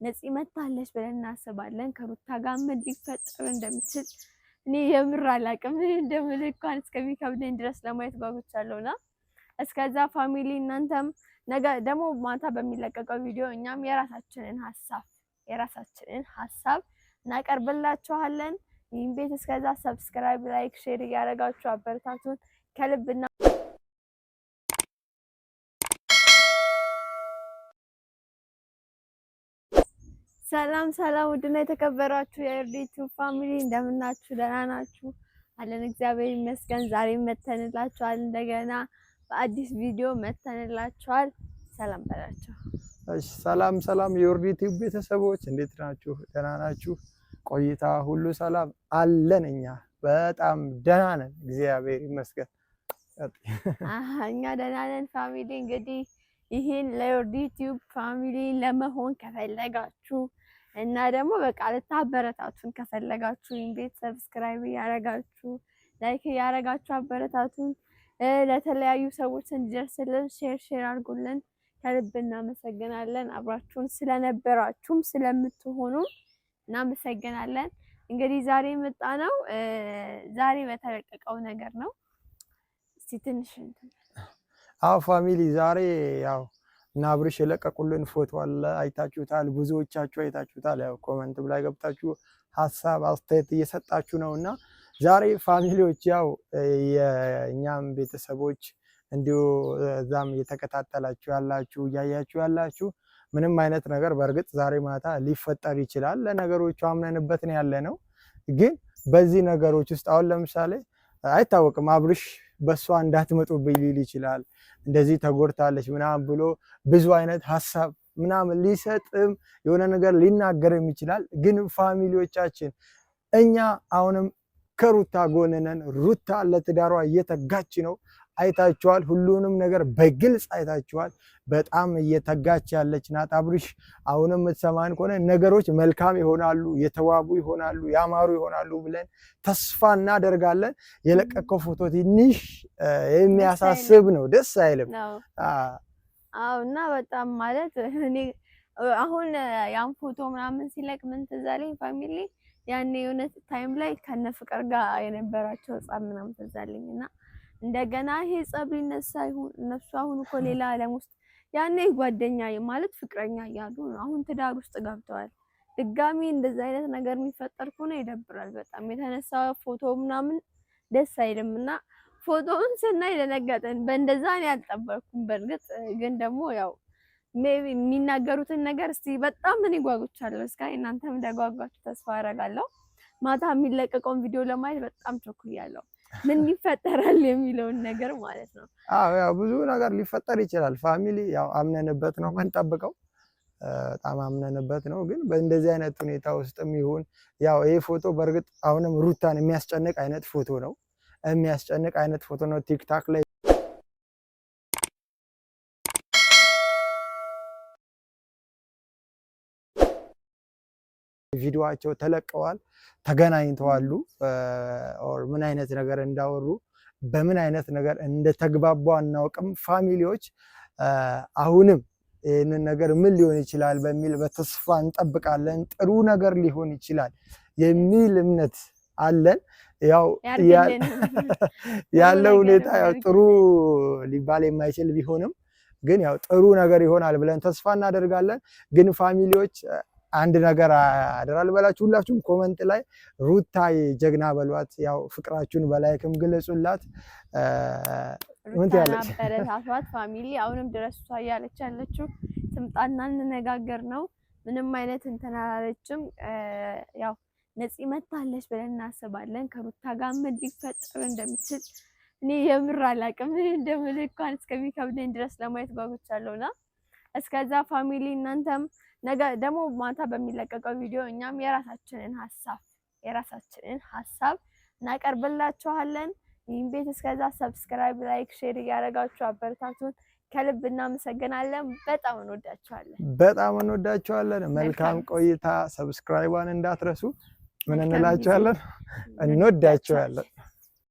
ነፂ መታለች ብለን እናስባለን። ከሩታ ጋር ምን ሊፈጠር እንደሚችል እኔ የምር አላውቅም። ምን እንደምል እንኳን እስከሚከብደኝ ድረስ ለማየት ጓጉቻለሁና እስከዛ ፋሚሊ እናንተም ነገ ደግሞ ማታ በሚለቀቀው ቪዲዮ እኛም የራሳችንን ሀሳብ እናቀርብላችኋለን። ይህን ቤት እስከዛ ሰብስክራይብ፣ ላይክ፣ ሼር እያደረጋችሁ አበረታቱን ከልብና ሰላም ሰላም። ውድና የተከበራችሁ የእርዲቱ ፋሚሊ እንደምናችሁ? ደህና ናችሁ? አለን እግዚአብሔር ይመስገን። ዛሬ መተንላችኋል፣ እንደገና በአዲስ ቪዲዮ መተንላችኋል። ሰላም በላችሁ። እሺ፣ ሰላም የእርዲቱ ቤተሰቦች እንዴት ናችሁ? ደህና ናችሁ? ቆይታ ሁሉ ሰላም አለን። እኛ በጣም ደህና ነን፣ እግዚአብሔር ይመስገን። እኛ ደህና ነን ፋሚሊ። እንግዲህ ይሄን ለእርዲቱ ፋሚሊ ለመሆን ከፈለጋችሁ እና ደግሞ በቃ ልታበረታቱን ከፈለጋችሁ ይሄን ቤት ሰብስክራይብ ያረጋችሁ ላይክ ያረጋችሁ አበረታቱን። ለተለያዩ ሰዎች እንዲደርስልን ሼር አድርጉልን። ከልብ እናመሰግናለን። አብራችሁን ስለነበራችሁም ስለምትሆኑም እናመሰግናለን። እንግዲህ ዛሬ መጣ ነው ዛሬ በተለቀቀው ነገር ነው። እስቲ ትንሽ ፋሚሊ ዛሬ ያው እና አብርሽ የለቀቁልን ፎቶ አለ፣ አይታችሁታል። ብዙዎቻችሁ አይታችሁታል። ያው ኮሜንት ላይ ገብታችሁ ሐሳብ አስተያየት እየሰጣችሁ ነውና ዛሬ ፋሚሊዎች ያው የኛም ቤተሰቦች እንዲሁ እዛም እየተከታተላችሁ ያላችሁ እያያችሁ ያላችሁ ምንም አይነት ነገር በእርግጥ ዛሬ ማታ ሊፈጠር ይችላል። ለነገሮቹ አምነንበት ነው ያለነው። ግን በዚህ ነገሮች ውስጥ አሁን ለምሳሌ አይታወቅም አብርሽ በሷ እንዳትመጡብኝ ሊል ይችላል። እንደዚህ ተጎድታለች ምናምን ብሎ ብዙ አይነት ሐሳብ ምናምን ሊሰጥም የሆነ ነገር ሊናገርም ይችላል። ግን ፋሚሊዎቻችን እኛ አሁንም ከሩታ ጎን ነን። ሩታ ለትዳሯ እየተጋች ነው። አይታችኋል። ሁሉንም ነገር በግልጽ አይታችኋል። በጣም እየተጋች ያለች ናት። አብርሽ አሁንም የምትሰማን ከሆነ ነገሮች መልካም ይሆናሉ፣ የተዋቡ ይሆናሉ፣ ያማሩ ይሆናሉ ብለን ተስፋ እናደርጋለን። የለቀቀው ፎቶ ትንሽ የሚያሳስብ ነው፣ ደስ አይልም። እና በጣም ማለት እኔ አሁን ያን ፎቶ ምናምን ሲለቅ ምን ትዝ አለኝ ፋሚሊ፣ ያኔ የሆነ ታይም ላይ ከነ ፍቅር ጋር የነበራቸው ጸብ ምናምን ትዝ አለኝና እንደገና ይሄ ጸብ ሊነሳ ይሁን እነሱ አሁን እኮ ሌላ ዓለም ውስጥ ያኔ ጓደኛ ማለት ፍቅረኛ እያሉ ነው። አሁን ትዳር ውስጥ ገብተዋል። ድጋሚ እንደዛ አይነት ነገር የሚፈጠር ከሆነ ይደብራል በጣም። የተነሳ ፎቶ ምናምን ደስ አይልምና ፎቶውን ስናይ ደነገጠን። በእንደዛ እኔ አልጠበቅኩም። በእርግጥ ግን ደግሞ ያው ሜቢ የሚናገሩትን ነገር እስቲ በጣም ምን ይጓጉቻለሁ። እስከ እናንተም እንደጓጓችሁ ተስፋ አደርጋለሁ። ማታ የሚለቀቀውን ቪዲዮ ለማየት በጣም ቸኩያለሁ። ምን ይፈጠራል የሚለውን ነገር ማለት ነው። ያው ብዙ ነገር ሊፈጠር ይችላል ፋሚሊ። ያው አምነንበት ነው የምንጠብቀው፣ በጣም አምነንበት ነው። ግን በእንደዚህ አይነት ሁኔታ ውስጥም ይሁን ያው ይሄ ፎቶ በእርግጥ አሁንም ሩታን የሚያስጨንቅ አይነት ፎቶ ነው። ቲክታክ ላይ ቪዲዮአቸው ተለቀዋል። ተገናኝተዋል። ምን አይነት ነገር እንዳወሩ በምን አይነት ነገር እንደተግባቡ አናውቅም። ፋሚሊዎች አሁንም ይህንን ነገር ምን ሊሆን ይችላል በሚል በተስፋ እንጠብቃለን። ጥሩ ነገር ሊሆን ይችላል የሚል እምነት አለን። ያው ያለው ሁኔታ ያው ጥሩ ሊባል የማይችል ቢሆንም ግን ያው ጥሩ ነገር ይሆናል ብለን ተስፋ እናደርጋለን። ግን ፋሚሊዎች አንድ ነገር አደራ ልበላችሁ፣ ሁላችሁም ኮሜንት ላይ ሩታዬ ጀግና በሏት። ያው ፍቅራችሁን በላይክም ግለጹላት። ምን ትያለሽ? አበረታቷት ፋሚሊ። አሁንም ድረስ እሷ እያለች ያለችው ትምጣና እንነጋገር ነው። ምንም አይነት እንትን አላለችም። ያው ነፂ መታለች ብለን እናስባለን። ከሩታ ጋር ምን ሊፈጠር እንደሚችል እኔ የምር አላውቅም። ምን እንደምል እንኳን እስከሚከብደኝ ድረስ ለማየት ጓጉቻለሁና እስከዛ ፋሚሊ እናንተም ነገ ደግሞ ማታ በሚለቀቀው ቪዲዮ እኛም የራሳችንን ሀሳብ እናቀርብላችኋለን። ይህን ቤት እስከዛ ሰብስክራይብ፣ ላይክ፣ ሼር እያደረጋችሁ አበረታቱን። ከልብ እናመሰግናለን። በጣም እንወዳችኋለን። መልካም ቆይታ። ሰብስክራይባን እንዳትረሱ። ምን እንላችኋለን? እንወዳችኋለን።